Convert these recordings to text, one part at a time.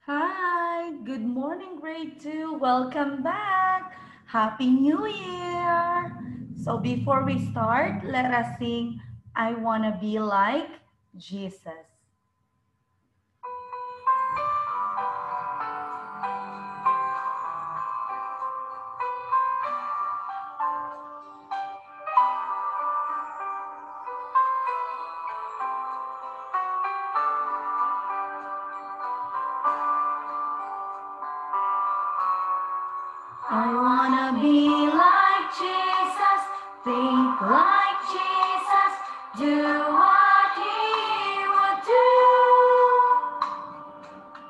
Hi, good morning, grade 2. Welcome back. Happy New Year. So before we start, let us sing I Wanna Be Like Jesus. I wanna be like Jesus, think like Jesus, do what he would do.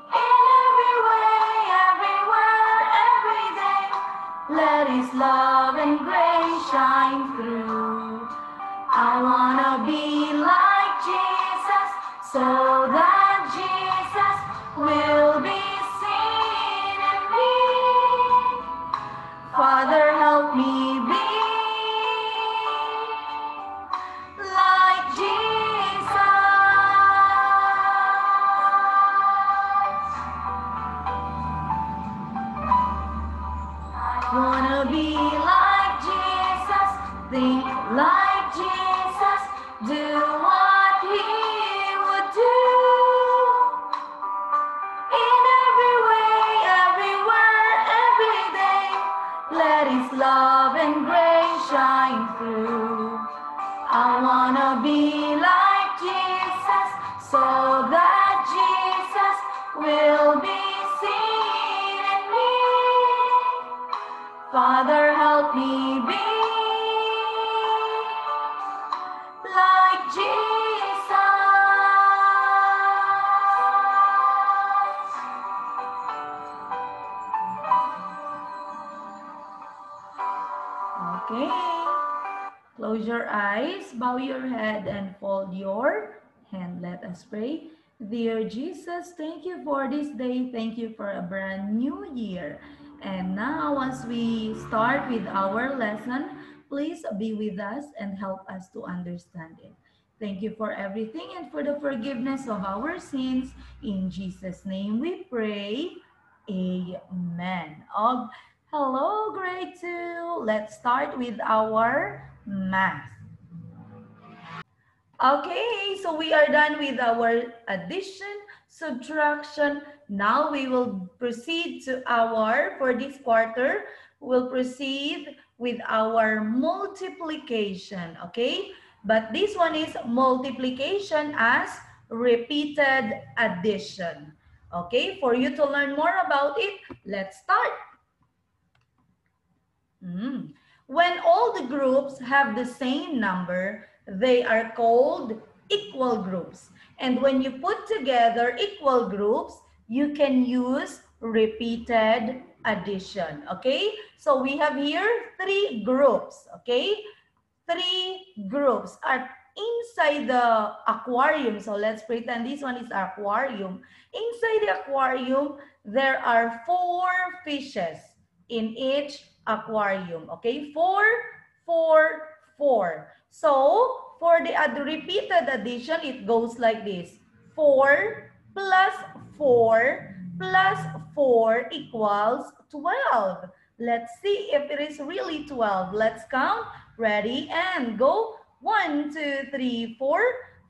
In every way, everywhere, every day, let his love and grace shine through. I wanna be like Jesus so that Jesus will be seen in me. Father, help me be like Jesus. Wanna be like Jesus, think like Jesus, do what he would do. In every way, everywhere, every day, let his love and grace shine through. I wanna be like Jesus so that Jesus will be seen in me. Father, help me be like Jesus. Okay. Close your eyes, bow your head, and fold your hand. Let us pray. Dear Jesus, thank you for this day. Thank you for a brand new year. And now, as we start with our lesson, please be with us and help us to understand it. Thank you for everything and for the forgiveness of our sins. In Jesus' name we pray. Amen. Hello, grade 2. Let's start with our math. Okay, so we are done with our addition, subtraction. Now we will proceed to for this quarter, we'll proceed with our multiplication, okay? But this one is multiplication as repeated addition. Okay, for you to learn more about it, let's start. When all the groups have the same number, they are called equal groups. And when you put together equal groups, you can use repeated addition, okay? So we have here three groups, okay? Three groups are inside the aquarium. So let's pretend this one is aquarium. Inside the aquarium, there are four fishes in each aquarium. Okay, four, four, four. So for the repeated addition, it goes like this. 4 plus 4 plus 4 equals 12. Let's see if it is really 12. Let's count. Ready and go. 1, 2, 3, 4,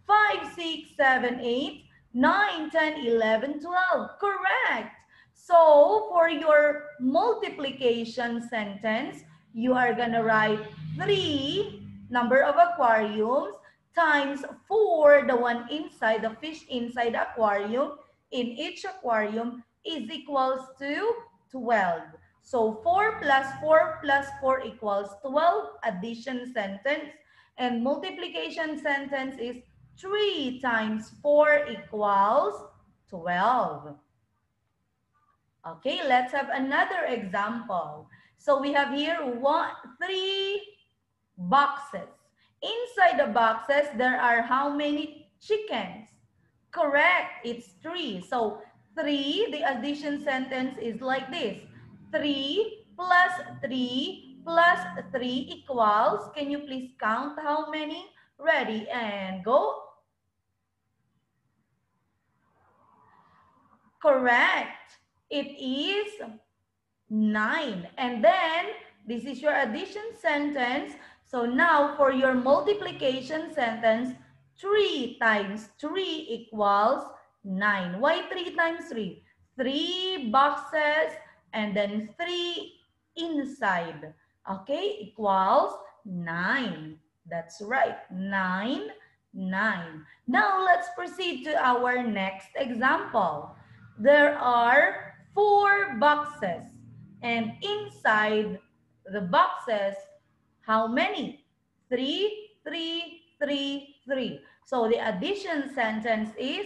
5, 6, 7, 8, 9, 10, 11, 12. Correct. So for your multiplication sentence, you are going to write 3, number of aquariums, times 4, the one inside, the fish inside the aquarium, in each aquarium is equals to 12. So 4 plus 4 plus 4 equals 12, addition sentence. And multiplication sentence is 3 times 4 equals 12. Okay, let's have another example. So we have here three boxes. Inside the boxes, there are how many chickens? Correct, it's 3. So 3, the addition sentence is like this. 3 plus 3 plus 3 equals, can you please count how many? Ready and go. Correct. It is 9. And then, this is your addition sentence. So now, for your multiplication sentence, 3 times 3 equals 9. Why 3 times 3? 3 boxes and then 3 inside. Okay, equals 9. That's right, 9, 9. Now, let's proceed to our next example. There are 4 boxes. And inside the boxes, how many? 3, 3, 3, 3. So the addition sentence is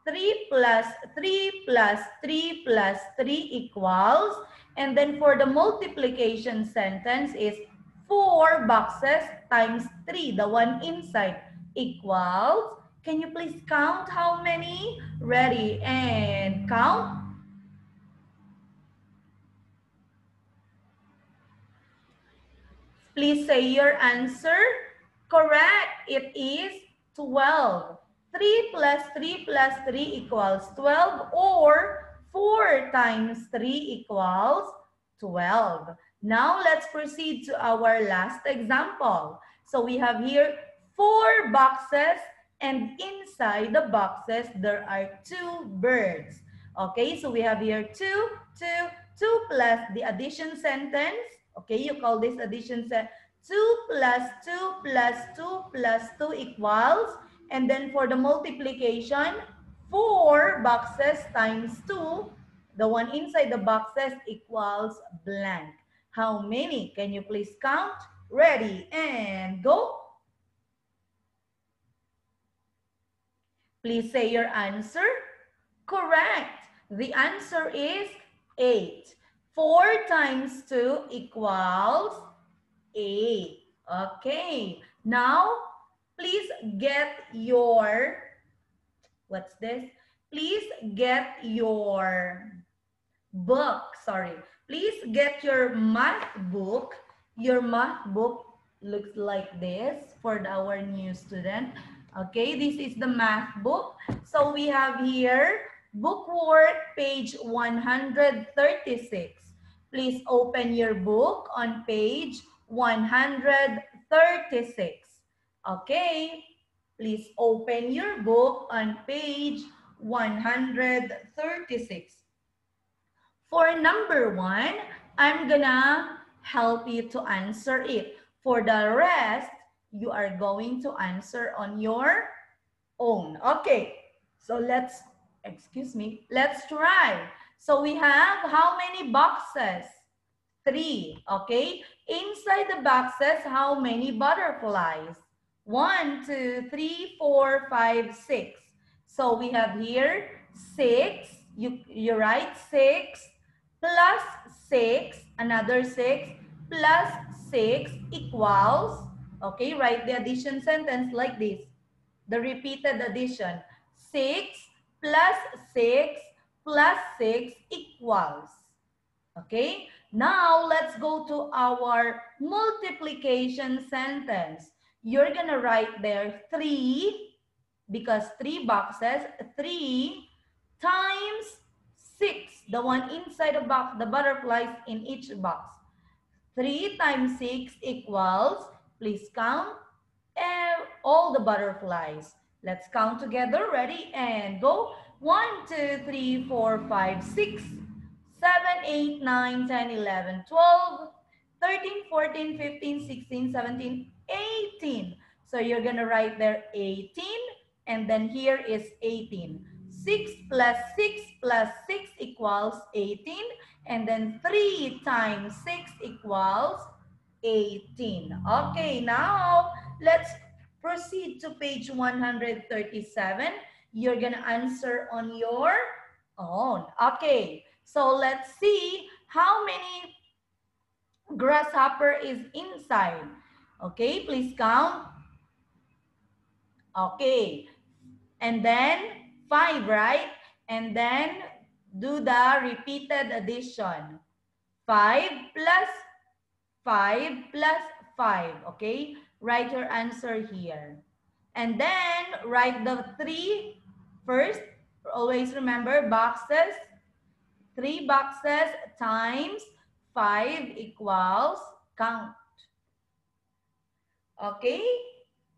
3 plus 3 plus 3 plus 3 equals. And then for the multiplication sentence is 4 boxes times 3, the one inside, equals. Can you please count how many? Ready and count. Please say your answer. Correct. It is 12. 3 plus 3 plus 3 equals 12, or 4 times 3 equals 12. Now let's proceed to our last example. So we have here 4 boxes, and inside the boxes there are 2 birds. Okay, so we have here 2, 2, 2 plus the addition sentence. Okay, you call this addition set 2 plus 2 plus 2 plus 2 equals. And then for the multiplication, 4 boxes times 2, the one inside the boxes, equals blank. How many? Can you please count? Ready and go. Please say your answer. Correct. The answer is 8. 4 times 2 equals 8. Okay. Now, please get your, what's this? Please get your book. Sorry. Please get your math book. Your math book looks like this for our new student. Okay, this is the math book. So we have here bookwork page 136. Please open your book on page 136. Okay, please open your book on page 136. For number 1, I'm gonna help you to answer it. For the rest, you are going to answer on your own. Okay, so let's try. So we have how many boxes? 3, okay? Inside the boxes, how many butterflies? 1, 2, 3, 4, 5, 6. So we have here 6. You write 6 plus 6, another 6 plus 6 equals, okay, write the addition sentence like this. The repeated addition. 6 plus 6 plus 6 equals. Okay, now let's go to our multiplication sentence. You're gonna write there 3, because 3 boxes, 3 times 6, the one inside the box, the butterflies in each box. 3 times 6 equals, please count all the butterflies. Let's count together. Ready and go. 1, 2, 3, 4, 5, 6, 7, 8, 9, 10, 11, 12, 13, 14, 15, 16, 17, 18. So you're going to write there 18, and then here is 18. 6 plus 6 plus 6 equals 18, and then 3 times 6 equals 18. Okay, now let's proceed to page 137. You're going to answer on your own. Okay, so let's see how many grasshopper is inside. Okay, please count. Okay, and then 5, right? And then do the repeated addition. 5 plus 5 plus 5, okay? Write your answer here. And then write the 3 first, Always remember boxes. 3 boxes times 5 equals count. Okay?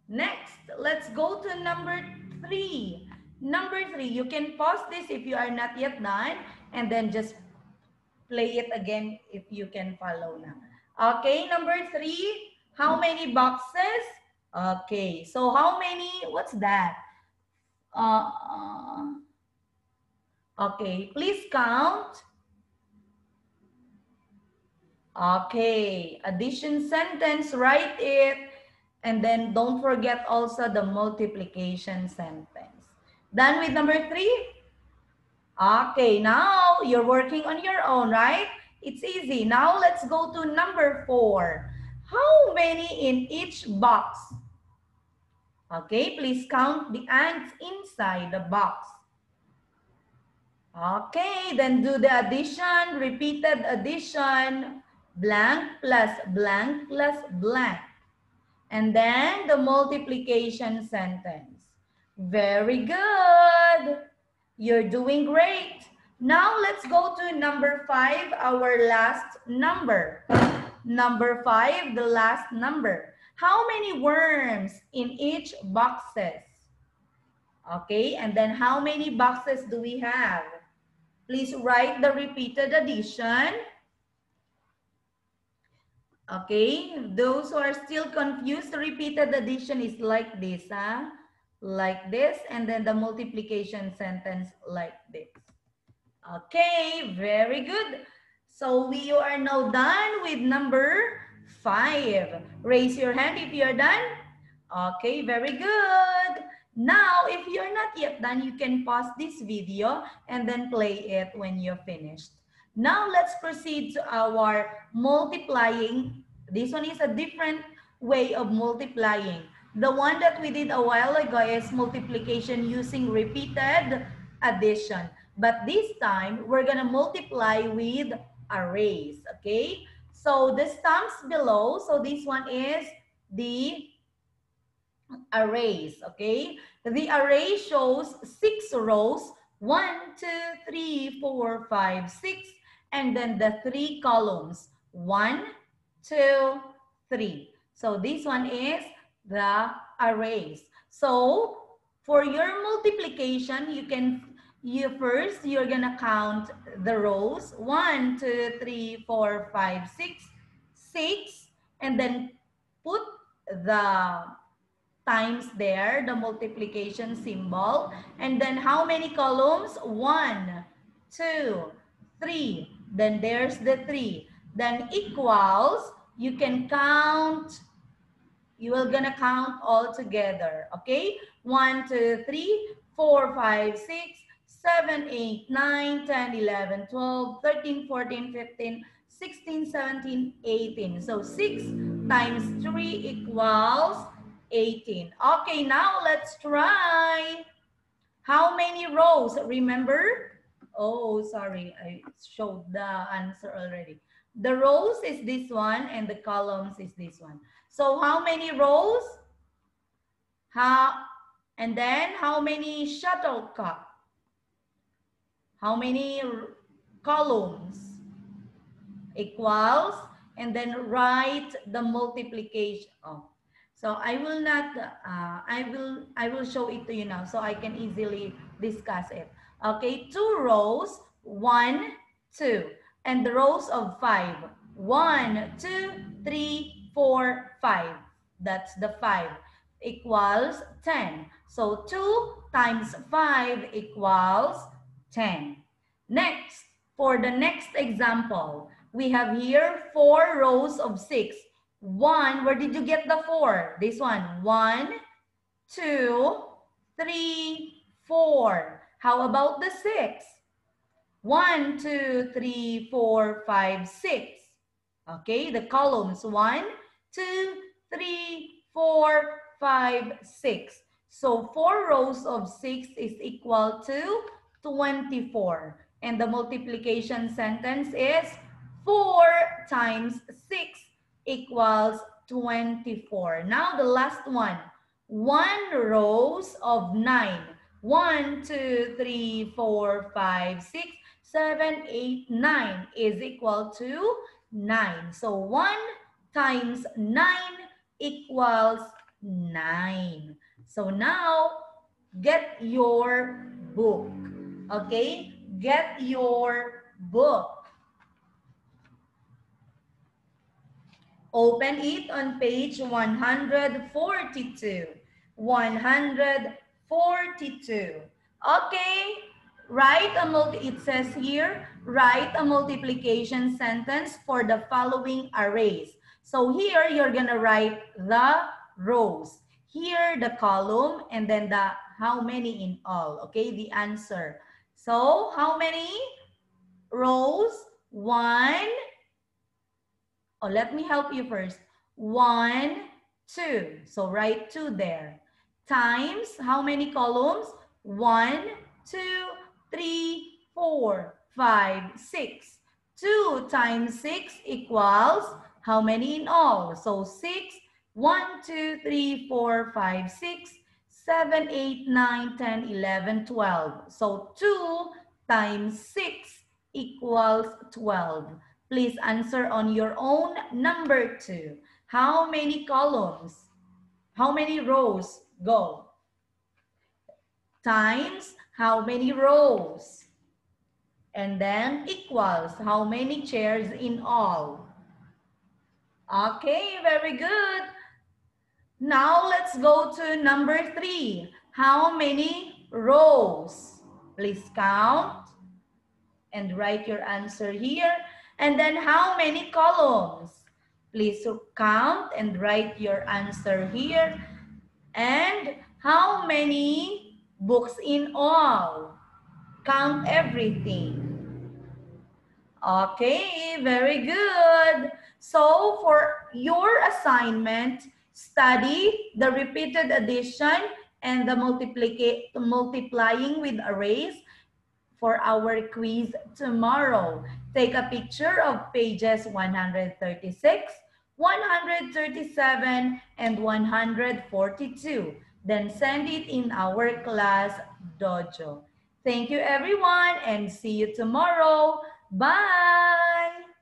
Next, let's go to number 3. Number 3, you can pause this if you are not yet done and then just play it again if you can follow now. Okay, number 3, how many boxes? Okay, so how many, what's that? Okay, please count. Okay, addition sentence, write it. And then don't forget also the multiplication sentence. Done with number 3? Okay, now you're working on your own, right? It's easy. Now let's go to number 4. How many in each box? Okay, please count the ants inside the box. Okay, then do the addition, repeated addition, blank plus blank plus blank. And then the multiplication sentence. Very good. You're doing great. Now let's go to number 5, our last number. Number 5, the last number. How many worms in each boxes? Okay, and then how many boxes do we have? Please write the repeated addition. Okay, those who are still confused, the repeated addition is like this, huh? Like this, and then the multiplication sentence like this. Okay, very good. So we are now done with number 5. Raise your hand if you're done. Okay, very good. Now, if you're not yet done, you can pause this video and then play it when you're finished. Now, let's proceed to our multiplying. This one is a different way of multiplying. The one that we did a while ago is multiplication using repeated addition. But this time, we're going to multiply with arrays, okay? So the stumps below, so this one is the arrays, okay? The array shows 6 rows, 1, 2, 3, 4, 5, 6, and then the 3 columns, 1, 2, 3. So this one is the arrays. So for your multiplication, you're gonna count the rows, 1, 2, 3, 4, 5, 6, 6, and then put the times there, the multiplication symbol. And then how many columns? 1, 2, 3. Then there's the 3. Then equals, you can count, you will gonna count all together, okay? 1, 2, 3, 4, 5, 6, 7, 8, 9, 10, 11, 12, 13, 14, 15, 16, 17, 18. So 6 times 3 equals 18. Okay, now let's try. How many rows? Remember? Oh, sorry, I showed the answer already. The rows is this one and the columns is this one. So how many rows? And then how many shuttlecock? How many columns? Equals, and then write the multiplication. Oh. So I will not, I will show it to you now so I can easily discuss it. Okay, 2 rows, 1, 2. And the rows of 5, 1, 2, 3, 4, 5. That's the 5 equals 10. So 2 times 5 equals 10. Next, for the next example, we have here 4 rows of 6. 1, where did you get the 4? This one, 1, 2, 3, 4. How about the 6? 1, 2, 3, 4, 5, 6. Okay, the columns, 1, 2, 3, 4, 5, 6. So 4 rows of 6 is equal to 24. And the multiplication sentence is 4 times 6 equals 24. Now the last one, 1 rows of 9. 1, 2, 3, 4, 5, 6, 7, 8, 9 is equal to 9. So 1 times 9 equals 9. So now, get your book. Okay? Get your book. Open it on page 142. 142. Okay, it says here, write a multiplication sentence for the following arrays. So here, you're gonna write the rows. Here, the column, and then the how many in all, okay, the answer. So, how many rows? 1, oh, let me help you first. 1, 2. So write 2 there. Times how many columns? 1, 2, 3, 4, 5, 6. 2 times 6 equals how many in all? So 6, 1, 2, 3, 4, 5, 6, 7, 8, 9, 10, 11, 12. So 2 times 6 equals 12. Please answer on your own. Number 2. How many columns? How many rows? Go. Times how many rows? And then equals how many chairs in all? Okay, very good. Now let's go to number 3. How many rows? Please count and write your answer here. And then how many columns? Please count and write your answer here. And how many books in all? Count everything. Okay, very good. So for your assignment, study the repeated addition and the multiplying with arrays for our quiz tomorrow. Take a picture of pages 136, 137, and 142. Then send it in our class dojo. Thank you everyone and see you tomorrow. Bye!